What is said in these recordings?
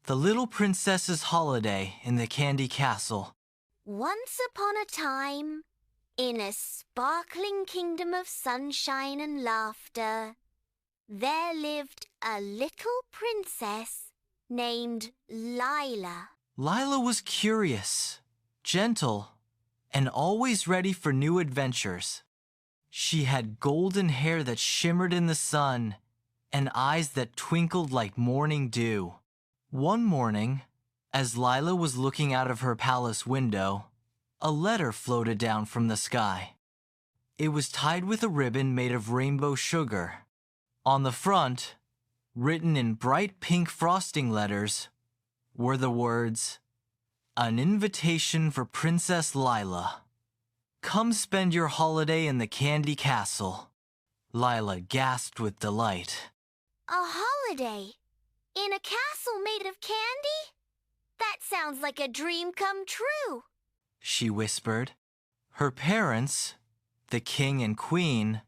The Little Princess's Holiday in the Candy Castle. Once upon a time, in a sparkling kingdom of sunshine and laughter, there lived a little princess named Lila. Lila was curious, gentle, and always ready for new adventures. She had golden hair that shimmered in the sun and eyes that twinkled like morning dew. One morning, as Lila was looking out of her palace window, a letter floated down from the sky. It was tied with a ribbon made of rainbow sugar. On the front, written in bright pink frosting letters, were the words, "An invitation for Princess Lila. Come spend your holiday in the Candy Castle." Lila gasped with delight. A holiday? In a castle made of candy? That sounds like a dream come true, she whispered. Her parents, the king and queen,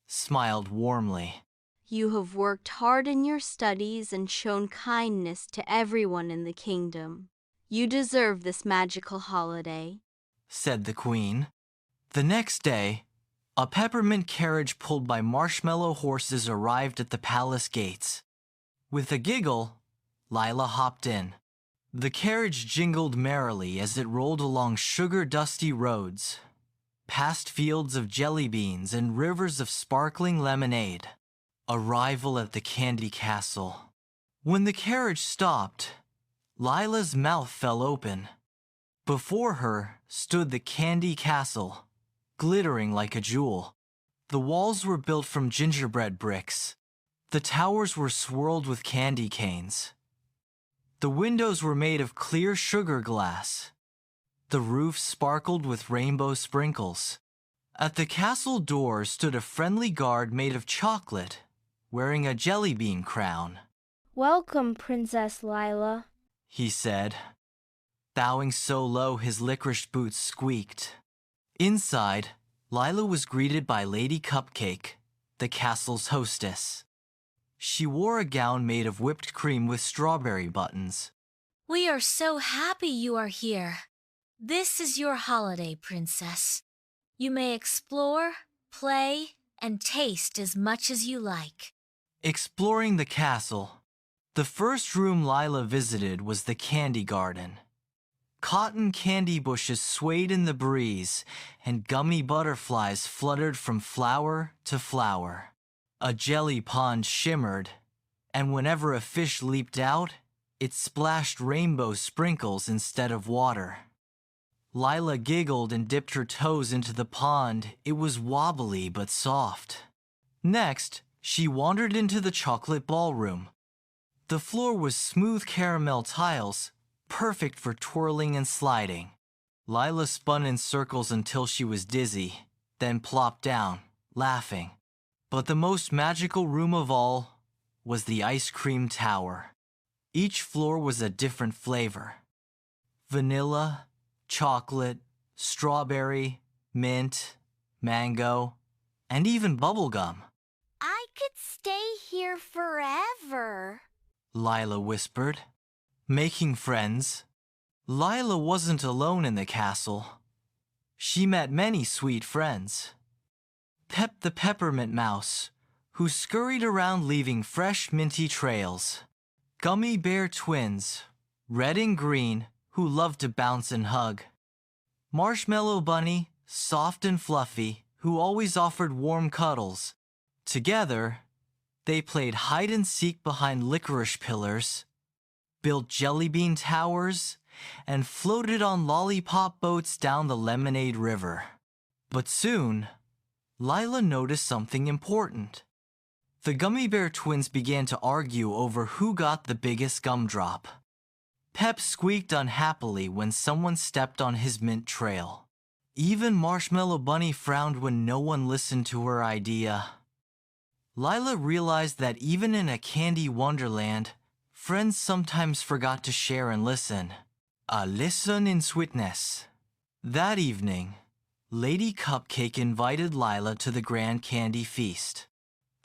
smiled warmly. You have worked hard in your studies and shown kindness to everyone in the kingdom. You deserve this magical holiday, said the queen. The next day, a peppermint carriage pulled by marshmallow horses arrived at the palace gates. With a giggle, Lila hopped in. The carriage jingled merrily as it rolled along sugar-dusty roads, past fields of jelly beans and rivers of sparkling lemonade. Arrival at the Candy Castle. When the carriage stopped, Lila's mouth fell open. Before her stood the Candy Castle, glittering like a jewel. The walls were built from gingerbread bricks. The towers were swirled with candy canes. The windows were made of clear sugar glass. The roof sparkled with rainbow sprinkles. At the castle door stood a friendly guard made of chocolate, wearing a jelly bean crown. Welcome, Princess Lila, he said. Bowing so low his licorice boots squeaked. Inside, Lila was greeted by Lady Cupcake, the castle's hostess. She wore a gown made of whipped cream with strawberry buttons. We are so happy you are here. This is your holiday, Princess. You may explore, play, and taste as much as you like. Exploring the castle, the first room Lila visited was the candy garden. Cotton candy bushes swayed in the breeze, and gummy butterflies fluttered from flower to flower. A jelly pond shimmered, and whenever a fish leaped out, it splashed rainbow sprinkles instead of water. Lila giggled and dipped her toes into the pond. It was wobbly but soft. Next, she wandered into the chocolate ballroom. The floor was smooth caramel tiles, perfect for twirling and sliding. Lila spun in circles until she was dizzy, then plopped down, laughing. But the most magical room of all was the ice cream tower. Each floor was a different flavor. Vanilla, chocolate, strawberry, mint, mango, and even bubblegum. I could stay here forever, Lila whispered. Making friends, Lila wasn't alone in the castle. She met many sweet friends. Pep the peppermint mouse, who scurried around leaving fresh minty trails. Gummy bear twins, red and green, who loved to bounce and hug. Marshmallow bunny, soft and fluffy, who always offered warm cuddles. Together, they played hide and seek behind licorice pillars, built jelly bean towers, and floated on lollipop boats down the lemonade river. But soon, Lila noticed something important. The gummy bear twins began to argue over who got the biggest gumdrop. Pep squeaked unhappily when someone stepped on his mint trail. Even Marshmallow Bunny frowned when no one listened to her idea. Lila realized that even in a candy wonderland, friends sometimes forgot to share and listen. A lesson in sweetness. That evening, Lady Cupcake invited Lila to the grand candy feast.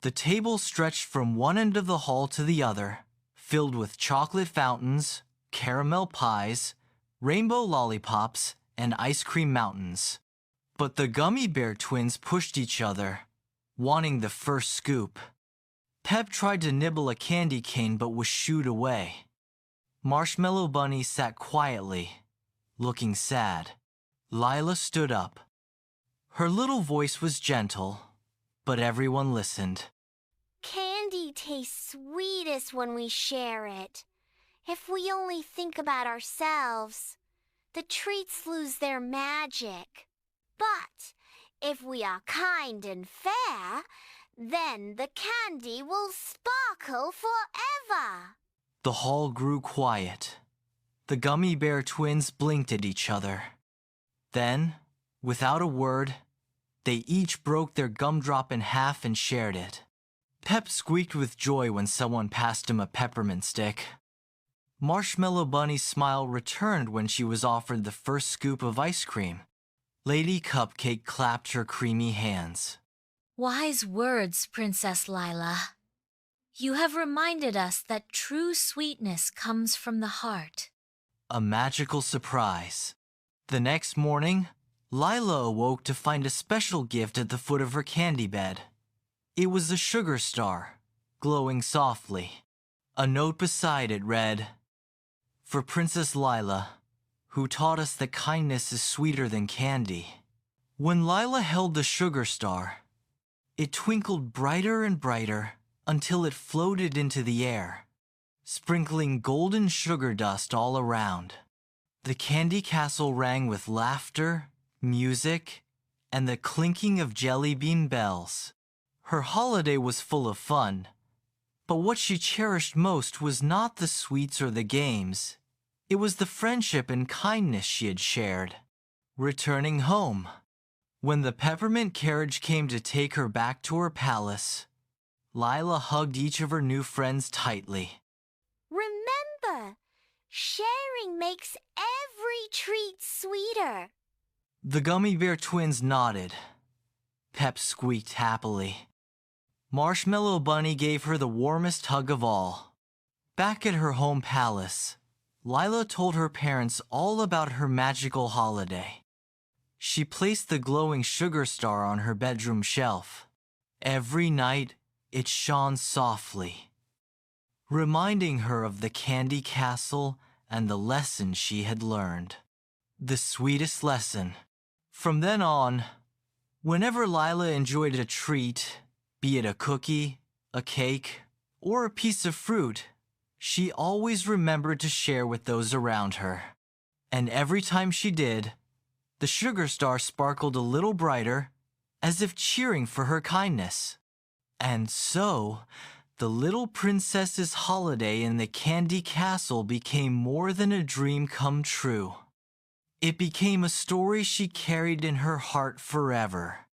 The table stretched from one end of the hall to the other, filled with chocolate fountains, caramel pies, rainbow lollipops, and ice cream mountains. But the gummy bear twins pushed each other, wanting the first scoop. Pep tried to nibble a candy cane but was shooed away. Marshmallow Bunny sat quietly, looking sad. Lila stood up. Her little voice was gentle, but everyone listened. Candy tastes sweetest when we share it. If we only think about ourselves, the treats lose their magic. But if we are kind and fair, then the candy will sparkle forever. The hall grew quiet. The gummy bear twins blinked at each other. Then, without a word, they each broke their gumdrop in half and shared it. Pep squeaked with joy when someone passed him a peppermint stick. Marshmallow Bunny's smile returned when she was offered the first scoop of ice cream. Lady Cupcake clapped her creamy hands. Wise words, Princess Lila. You have reminded us that true sweetness comes from the heart. A magical surprise. The next morning, Lila awoke to find a special gift at the foot of her candy bed. It was a sugar star, glowing softly. A note beside it read, "For Princess Lila, who taught us that kindness is sweeter than candy." When Lila held the sugar star, it twinkled brighter and brighter until it floated into the air, sprinkling golden sugar dust all around. The candy castle rang with laughter, music, and the clinking of jelly bean bells. Her holiday was full of fun, but what she cherished most was not the sweets or the games. It was the friendship and kindness she had shared. Returning home, when the peppermint carriage came to take her back to her palace, Lila hugged each of her new friends tightly. Remember, sharing makes every treat sweeter. The gummy bear twins nodded. Pep squeaked happily. Marshmallow Bunny gave her the warmest hug of all. Back at her home palace, Lila told her parents all about her magical holiday. She placed the glowing sugar star on her bedroom shelf. Every night, it shone softly, reminding her of the candy castle and the lesson she had learned. The sweetest lesson. From then on, whenever Lila enjoyed a treat, be it a cookie, a cake, or a piece of fruit, she always remembered to share with those around her. And every time she did, the sugar star sparkled a little brighter, as if cheering for her kindness. And so, the little princess's holiday in the candy castle became more than a dream come true. It became a story she carried in her heart forever.